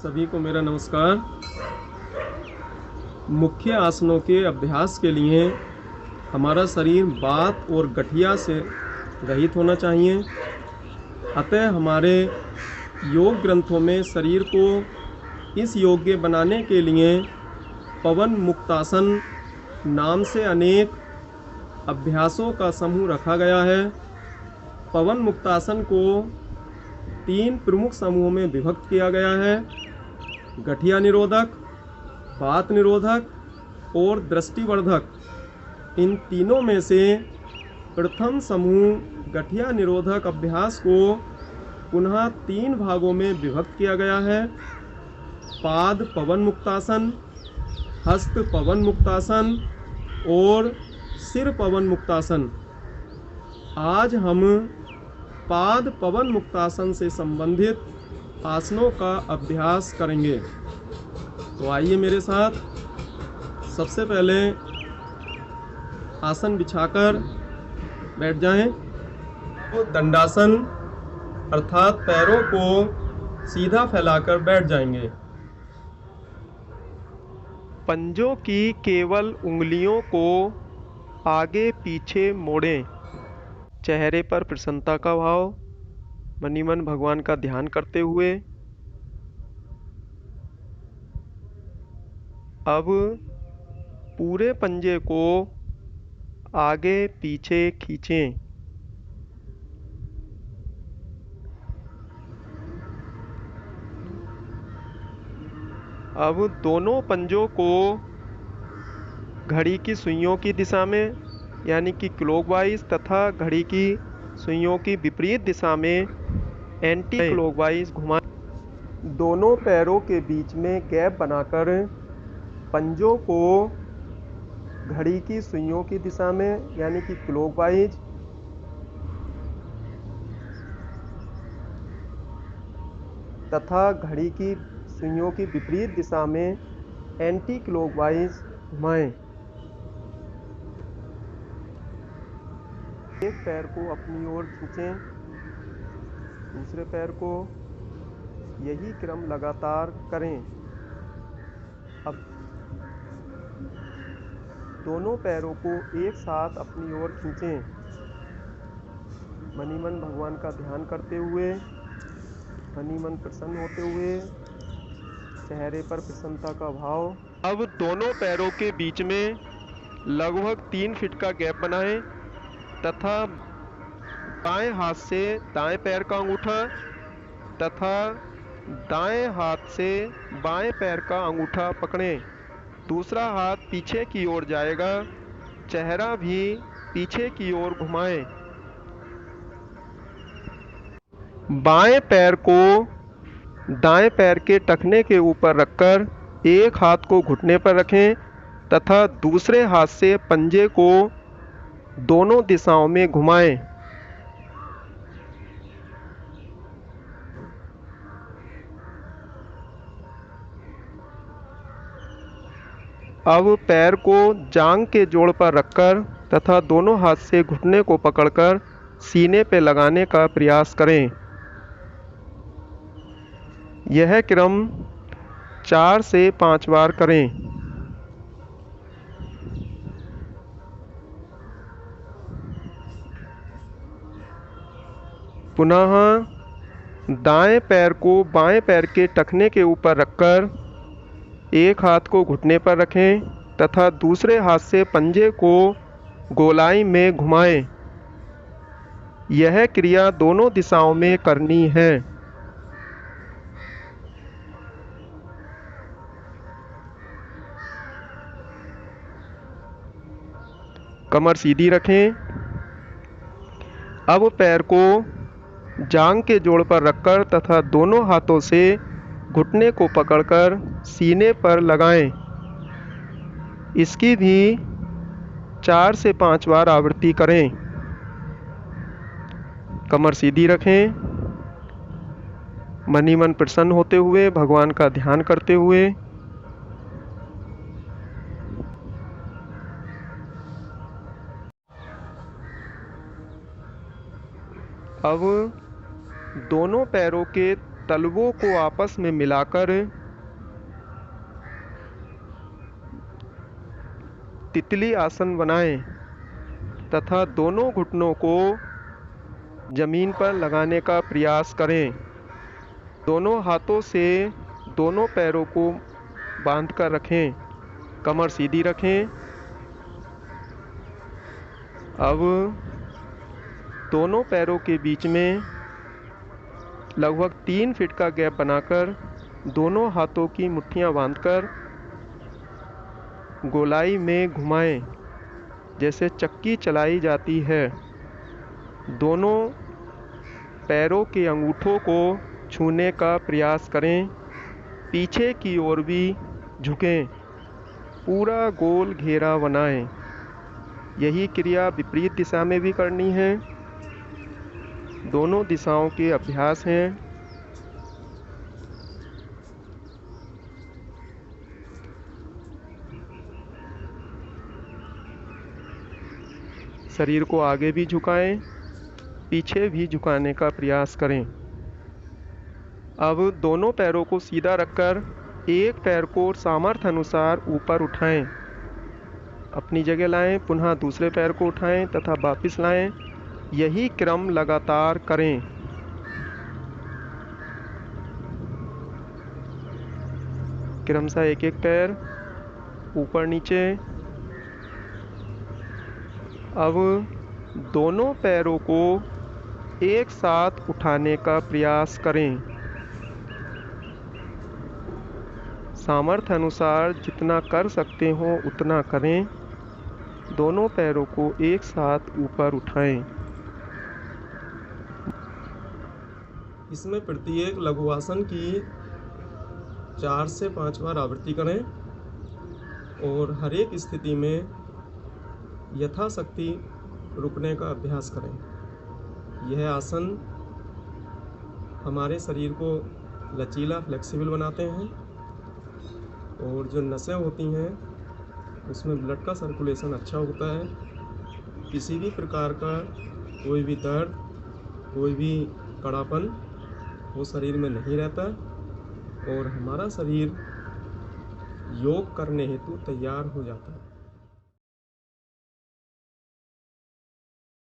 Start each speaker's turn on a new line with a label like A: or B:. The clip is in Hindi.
A: सभी को मेरा नमस्कार। मुख्य आसनों के अभ्यास के लिए हमारा शरीर वात और गठिया से रहित होना चाहिए। अतः हमारे योग ग्रंथों में शरीर को इस योग्य बनाने के लिए पवन मुक्तासन नाम से अनेक अभ्यासों का समूह रखा गया है। पवन मुक्तासन को 3 प्रमुख समूहों में विभक्त किया गया है: गठिया निरोधक, वात निरोधक और दृष्टिवर्धक। इन तीनों में से प्रथम समूह गठिया निरोधक अभ्यास को पुनः 3 भागों में विभक्त किया गया है: पाद पवन मुक्तासन, हस्त पवन मुक्तासन और सिर पवन मुक्तासन। आज हम पाद पवन मुक्तासन से संबंधित आसनों का अभ्यास करेंगे। तो आइए मेरे साथ। सबसे पहले आसन बिछाकर बैठ जाएं। तो दंडासन अर्थात पैरों को सीधा फैलाकर बैठ जाएंगे। पंजों की केवल उंगलियों को आगे पीछे मोड़ें। चेहरे पर प्रसन्नता का भाव, मनी मन भगवान का ध्यान करते हुए अब पूरे पंजे को आगे पीछे खींचें। अब दोनों पंजों को घड़ी की सुइयों की दिशा में यानी कि क्लॉकवाइज तथा घड़ी की सुइयों की विपरीत दिशा में एंटी क्लॉकवाइज घुमाएं। दोनों पैरों के बीच में गैप बनाकर पंजों को घड़ी की सुइयों की दिशा में यानी कि क्लॉकवाइज तथा घड़ी की सुइयों की विपरीत दिशा में एंटी क्लॉकवाइज घुमाएं। एक पैर को अपनी ओर खींचें, दूसरे पैर को। यही क्रम लगातार करें। अब दोनों पैरों को एक साथ अपनी ओर खींचें। मनी मन भगवान का ध्यान करते हुए, मनी मन प्रसन्न होते हुए, चेहरे पर प्रसन्नता का भाव। अब दोनों पैरों के बीच में लगभग 3 फीट का गैप बनाएं तथा बाएं हाथ से दाएं पैर का अंगूठा तथा दाएं हाथ से बाएं पैर का अंगूठा पकड़ें। दूसरा हाथ पीछे की ओर जाएगा, चेहरा भी पीछे की ओर घुमाएं। बाएं पैर को दाएं पैर के टखने के ऊपर रखकर एक हाथ को घुटने पर रखें तथा दूसरे हाथ से पंजे को दोनों दिशाओं में घुमाएं। अब पैर को जांघ के जोड़ पर रखकर तथा दोनों हाथ से घुटने को पकड़कर सीने पर लगाने का प्रयास करें। यह क्रम 4 से 5 बार करें। पुनः दाएं पैर को बाएं पैर के टखने के ऊपर रखकर एक हाथ को घुटने पर रखें तथा दूसरे हाथ से पंजे को गोलाई में घुमाएं। यह क्रिया दोनों दिशाओं में करनी है। कमर सीधी रखें। अब पैर को जांघ के जोड़ पर रखकर तथा दोनों हाथों से घुटने को पकड़कर सीने पर लगाएं। इसकी भी 4 से 5 बार आवृत्ति करें। कमर सीधी रखें। मनी मन प्रसन्न होते हुए, भगवान का ध्यान करते हुए। अब दोनों पैरों के तलवों को आपस में मिलाकर तितली आसन बनाएं तथा दोनों घुटनों को जमीन पर लगाने का प्रयास करें। दोनों हाथों से दोनों पैरों को बांधकर रखें, कमर सीधी रखें। अब दोनों पैरों के बीच में लगभग 3 फीट का गैप बनाकर दोनों हाथों की मुट्ठियां बांधकर गोलाई में घुमाएं, जैसे चक्की चलाई जाती है। दोनों पैरों के अंगूठों को छूने का प्रयास करें, पीछे की ओर भी झुकें, पूरा गोल घेरा बनाएं। यही क्रिया विपरीत दिशा में भी करनी है। दोनों दिशाओं के अभ्यास हैं। शरीर को आगे भी झुकाएं, पीछे भी झुकाने का प्रयास करें। अब दोनों पैरों को सीधा रखकर एक पैर को सामर्थ्य अनुसार ऊपर उठाएं, अपनी जगह लाएं, पुनः दूसरे पैर को उठाएं तथा वापस लाएं। यही क्रम लगातार करें। क्रमशः एक एक पैर ऊपर नीचे। अब दोनों पैरों को एक साथ उठाने का प्रयास करें। सामर्थ्य अनुसार जितना कर सकते हो उतना करें। दोनों पैरों को एक साथ ऊपर उठाएं। इसमें प्रत्येक लघुआसन की 4 से 5 बार आवृत्ति करें और हर एक स्थिति में यथाशक्ति रुकने का अभ्यास करें। यह आसन हमारे शरीर को लचीला, फ्लेक्सिबल बनाते हैं और जो नसें होती हैं उसमें ब्लड का सर्कुलेशन अच्छा होता है। किसी भी प्रकार का कोई भी दर्द, कोई भी कड़ापन वो शरीर में नहीं रहता और हमारा शरीर योग करने हेतु तैयार हो जाता है।